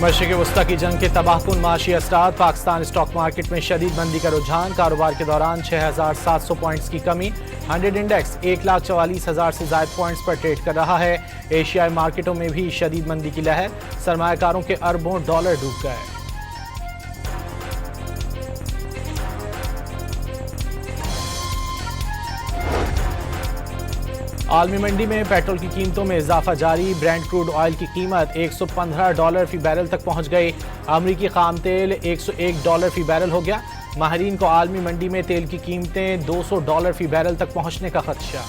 मशरिक़ वस्ता की जंग के तबाहकुन माशी असरात। पाकिस्तान स्टॉक मार्केट में शदीद मंदी का रुझान। कारोबार के दौरान 6,700 पॉइंट्स की कमी। 100 इंडेक्स 1,44,000 से ज़ायद पॉइंट्स पर ट्रेड कर रहा है। एशियाई मार्केटों में भी शदीद मंदी की लहर। सरमायाकारों के अरबों डॉलर डूब गए। आलमी मंडी में पेट्रोल की कीमतों में इजाफा जारी। ब्रेंट क्रूड ऑयल की कीमत $115 फी बैरल तक पहुंच गई। अमरीकी खाम तेल $101 फी बैरल हो गया। माहिरीन को आलमी मंडी में तेल की कीमतें $200 फी बैरल तक पहुंचने का खदशा।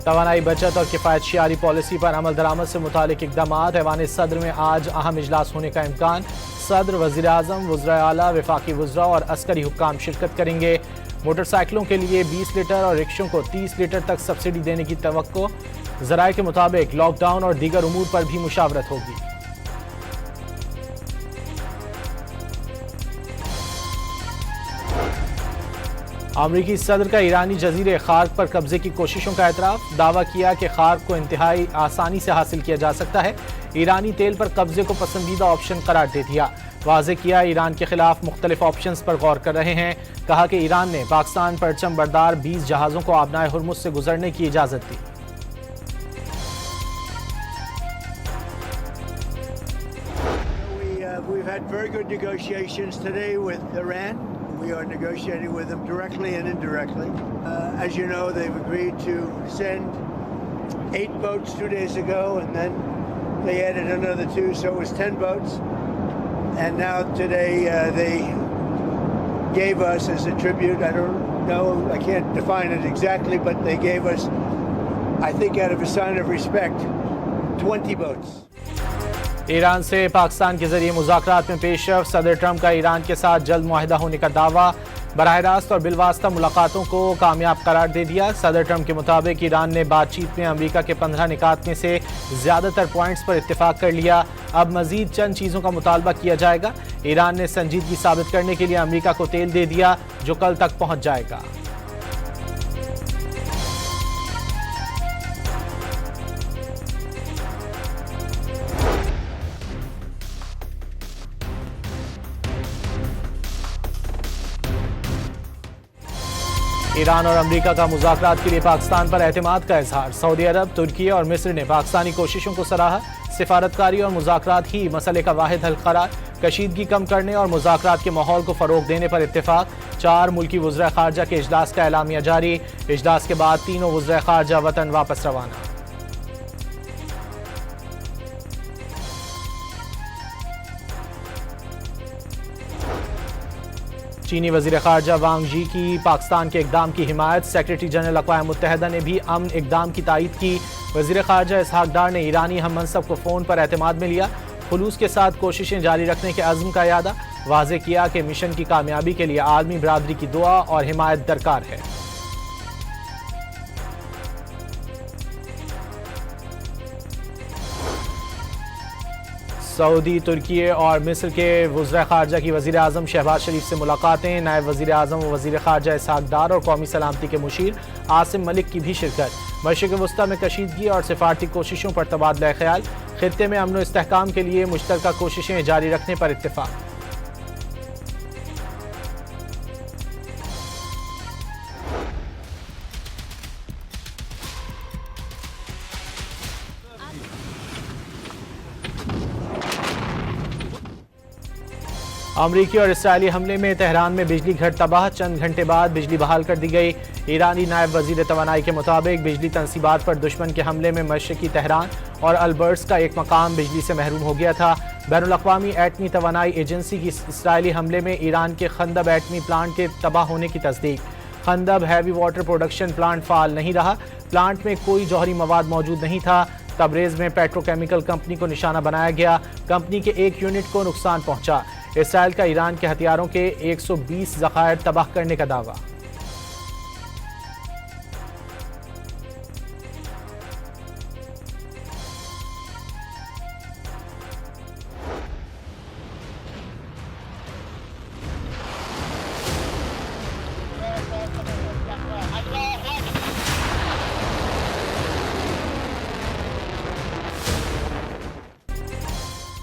तवानाई बचत और किफायत शियारी पॉलिसी पर अमल दरामद से मुतालिक इकदाम। ऐवान सदर में आज अहम इजलास होने का इम्कान। सदर, वज़ीर आज़म, वज़राए आला, वफाकी वज़रा और अस्करी हुक्काम शिरकत करेंगे। मोटरसाइकिलों के लिए 20 लीटर और रिक्शों को 30 लीटर तक सब्सिडी देने की तवक्को। ज़राए के मुताबिक लॉकडाउन और दीगर उमूर पर भी मुशावरत होगी। अमरीकी सदर का ईरानी जजीरे खार्क पर कब्जे की कोशिशों का एतराफ़। दावा किया कि खार्क को इंतहाई आसानी से हासिल किया जा सकता है। ईरानी तेल पर कब्जे को पसंदीदा ऑप्शन करार दे दिया। वाज़े किया ईरान के खिलाफ मुख्तलिफ ऑप्शंस पर गौर कर रहे हैं। कहा कि ईरान ने पाकिस्तान परचम बरदार 20 जहाज़ों को आबनाए हुर्मुज़ से गुजरने की इजाज़त दी। We've had very good negotiations today with Iran. We are negotiating with them directly and indirectly. As you know, they've agreed to send 8 boats 2 days ago, and then they added another 2, so it was 10 boats. And now today they gave us as a tribute, I don't know, I can't define it exactly, but they gave us, I think out of a sign of respect, 20 boats. Iran से पाकिस्तान के जरिए मुज़ाकरात में पेशरफ। सदर Trump का Iran के साथ जल्द मुआहिदा होने का दावा। बराह रास्त और बिलवास्ता मुलाकातों को कामयाब करार दे दिया। सदर ट्रंप के मुताबिक ईरान ने बातचीत में अमरीका के 15 निकात में से ज़्यादातर पॉइंट्स पर इत्तेफाक कर लिया। अब मजीद चंद चीज़ों का मुतालबा किया जाएगा। ईरान ने संजीदगी साबित करने के लिए अमरीका को तेल दे दिया, जो कल तक पहुँच जाएगा। ईरान और अमरीका का मुज़ाकरात के लिए पाकिस्तान पर एतमाद का इजहार। सऊदी अरब, तुर्की और मिस्र ने पाकिस्तानी कोशिशों को सराहा। सिफारतकारी और मुज़ाकरात ही मसले का वाहिद हल करार। कशीदगी कम करने और मुज़ाकरात के माहौल को फ़रोग देने पर इत्तेफाक। 4 मुल्की वज़राए ख़ारजा के इजलास का एलामिया जारी। इजलास के बाद तीनों वज़राए ख़ारजा वतन वापस रवाना। चीनी वज़ीर ख़ारजा वांग जी की पाकिस्तान के इक़दाम की हिमायत। सेक्रेटरी जनरल अक़वाम मुत्तहिदा ने भी अमन इक़दाम की तायीद की। वज़ीर ख़ारजा इसहाक़ डार ने ईरानी हम मनसब को फ़ोन पर एतमाद में लिया। खुलूस के साथ कोशिशें जारी रखने के अज़्म का यादा। वाज़े किया कि मिशन की कामयाबी के लिए आलमी बरादरी की दुआ और हिमायत दरकार है। सऊदी, तुर्की और मिस्र के वज़राए ख़ारजा की वज़ीर आज़म शहबाज शरीफ से मुलाकातें। नायब वज़ीर आज़म व वज़ीर ख़ारजा इसहाक़ डार और कौमी सलामती के मुशीर आसिम मलिक की भी शिरकत। मशरिक़ वस्ता में कशीदगी और सिफारती कोशिशों पर तबादला ख्याल। ख़ित्ते में अमन व इस्तेहकाम के लिए मुश्तरका कोशिशें जारी रखने पर इत्तेफ़ाक़। अमरीकी और इसराइली हमले में तेहरान में बिजली घर तबाह। चंद घंटे बाद बिजली बहाल कर दी गई। ईरानी नायब वज़ीर तवानाई के मुताबिक बिजली तनसीबात पर दुश्मन के हमले में मशरिकी तेहरान और अल्बर्ट्स का एक मकाम बिजली से महरूम हो गया था। बैनुल अक़वामी एटमी तवानाई एजेंसी की इसराइली हमले में ईरान के खंदब एटमी प्लांट के तबाह होने की तस्दीक। Khondab heavy water production plant फ़ाल नहीं रहा। प्लांट में कोई जौहरी मवाद मौजूद नहीं था। तबरेज़ में पेट्रोकेमिकल कंपनी को निशाना बनाया गया। कंपनी के एक यूनिट को नुकसान पहुंचा। इसराइल का ईरान के हथियारों के 120 ज़खायर तबाह करने का दावा।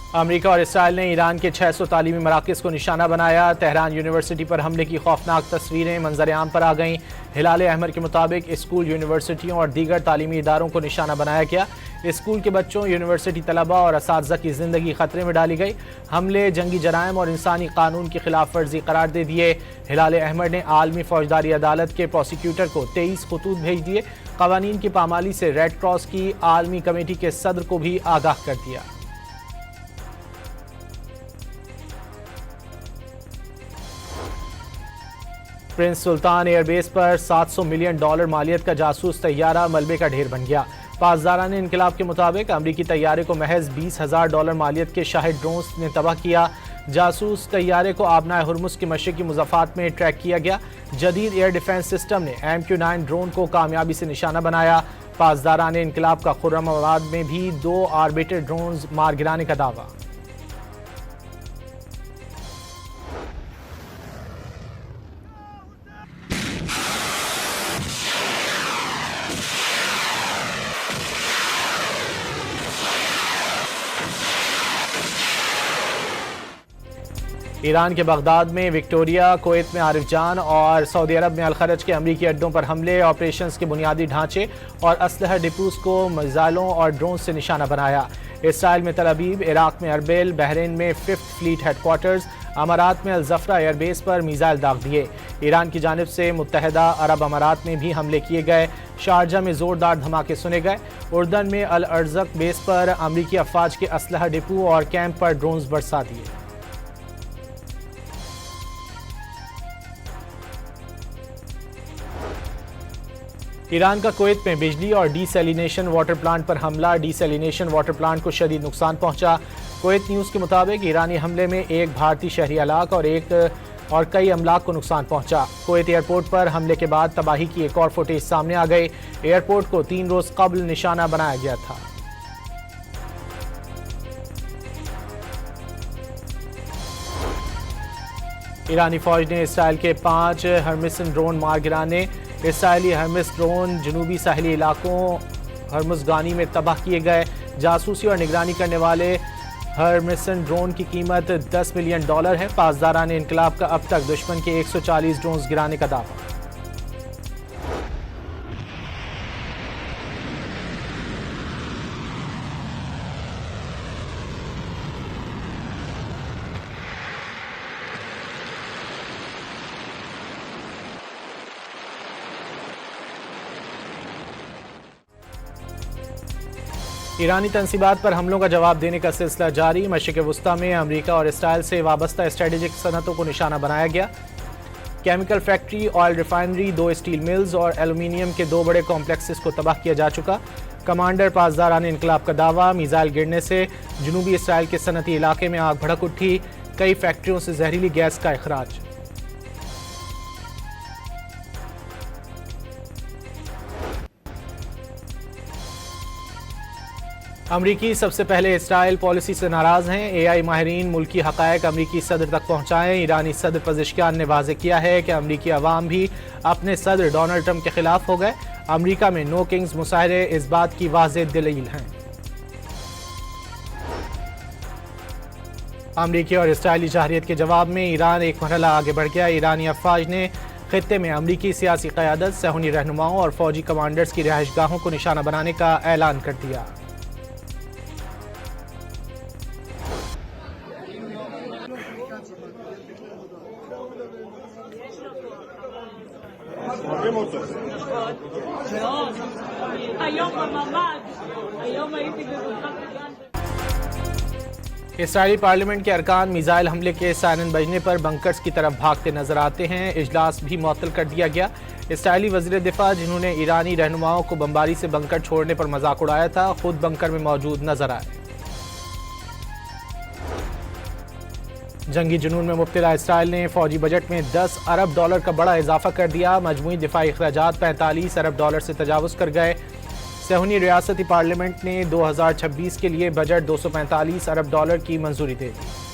अमेरिका और इसराइल ने ईरान के 600 तालीमी मराकज़ को निशाना बनाया। तेहरान यूनिवर्सिटी पर हमले की खौफनाक तस्वीरें मंजर-ए-आम पर आ गईं। हिलाल अहमर के मुताबिक स्कूल, यूनिवर्सिटियों और दीगर तालीमी इदारों को निशाना बनाया गया। स्कूल के बच्चों, यूनिवर्सिटी तलबा और असातिज़ा की ज़िंदगी खतरे में डाली गई। हमले जंगी जराइम और इंसानी कानून की खिलाफ वर्जी करार दे दिए। हिलाल अहमर ने आलमी फौजदारी अदालत के प्रोसिक्यूटर को 23 खतूत भेज दिए। कवानीन की पामाली से रेड क्रॉस की आलमी कमेटी के सदर को भी आगाह कर दिया। प्रिंस सुल्तान एयरबेस पर $700 मिलियन मालियत का जासूस तैयारा मलबे का ढेर बन गया। पासदारान इनकलाब के मुताबिक अमरीकी तैयारे को महज $20,000 मालियत के शाहिद ड्रोन्स ने तबाह किया। जासूस तैयारे को आबनाए हुर्मुस के मशरकी मुज़ाफ़ात में ट्रैक किया गया। जदीद एयर डिफेंस सिस्टम ने MQ-9 ड्रोन को कामयाबी से निशाना बनाया। पासदारान इनकलाब का खुर्रमाबाद में भी 2 ऑर्बिटर ड्रोन मार गिराने का दावा। ईरान के बगदाद में विक्टोरिया, कुवैत में आरिफ जान और सऊदी अरब में अल-खरज के अमरीकी अड्डों पर हमले, ऑपरेशंस के बुनियादी ढांचे और असलहा डिपोज को मिसाइलों और ड्रोन से निशाना बनाया। इसराइल में तल अबीब, इराक में अरबिल, बहरीन में 5th फ्लीट हेडक्वार्टर्स, अमारात में अल-जफरा एयरबेस पर मिसाइल दाग दिए। ईरान की जानिब से मुत्तहदा अरब अमारात में भी हमले किए गए। शारजा में जोरदार धमाके सुने गए। उर्दन में अल अर्जक बेस पर अमरीकी अफवाज के असलहा डिपो और कैंप पर ड्रोन्स बरसा दिए। ईरान का कुवैत में बिजली और डीसैलिनेशन वाटर प्लांट पर हमला, डीसैलिनेशन वाटर प्लांट को शदीद नुकसान पहुंचा। कुवैत न्यूज़ के मुताबिक ईरानी हमले में एक भारतीय शहरी हलाक और कई अमलाक को नुकसान पहुंचा। कुवैत एयरपोर्ट पर हमले के बाद तबाही की एक और फुटेज सामने आ गई। एयरपोर्ट को 3 रोज कबल निशाना बनाया गया था। ईरानी फौज ने इसराइल के 5 हर्मिसन ड्रोन मार गिराने। इसराइली हर्मिस ड्रोन जनूबी साहली इलाकों हर्मुज़गानी में तबाह किए गए। जासूसी और निगरानी करने वाले हर्मिसन ड्रोन की कीमत $10 मिलियन है। पासदारान इनकलाब का अब तक दुश्मन के 140 ड्रोन गिराने का दावा। ईरानी तंसीबात पर हमलों का जवाब देने का सिलसिला जारी। मशरिक़ वुस्ता में अमरीका और इसराइल से वाबस्ता स्ट्रेटेजिक सनतों को निशाना बनाया गया। Chemical factory, oil refinery, 2 steel mills और एल्यूमिनियम के 2 बड़े कॉम्प्लेक्सेस को तबाह किया जा चुका। कमांडर पासदारान इनकलाब का दावा, मिसाइल गिरने से जनूबी इसराइल के सनती इलाके में आग भड़क उठी। कई फैक्ट्रियों से जहरीली गैस का इखराज। अमरीकी सबसे पहले इसराइल पॉलिसी से नाराज हैं। AI माहिरीन मुल्की हक़ायक़ अमरीकी सदर तक पहुँचाएँ। ईरानी सदर पज़ेश्कियान ने वाज़ेह किया है कि अमरीकी अवाम भी अपने सदर डोनाल्ड ट्रंप के खिलाफ हो गए। अमरीका में नो किंग्स मुशायरे इस बात की वाज़ेह दलील हैं। अमरीकी और इसराइली जहरीत के जवाब में ईरान एक मरहला आगे बढ़ गया। ईरानी अफवाज ने खित्ते में अमरीकी सियासी क़यादत, सहूनी रहनुमाओं और फौजी कमांडर्स की रिहाइशगाहों को निशाना बनाने का ऐलान कर दिया। इसराइली पार्लियामेंट के अरकान मिसाइल हमले के सायरन बजने पर बंकर्स की तरफ भागते नजर आते हैं। इजलास भी मुअत्तल कर दिया गया। इसराइली वज़ीर दिफा, जिन्होंने ईरानी रहनुमाओं को बमबारी से बंकर छोड़ने पर मजाक उड़ाया था, खुद बंकर में मौजूद नजर आए। जंगी जुनून में मुब्तला इसराइल ने फौजी बजट में $10 अरब का बड़ा इजाफा कर दिया। मजमूई दिफाई अखराजात $45 अरब से तजावुज़ कर गए। सहूनी रियासती पार्लियामेंट ने 2026 के लिए बजट $245 अरब की मंजूरी दे दी।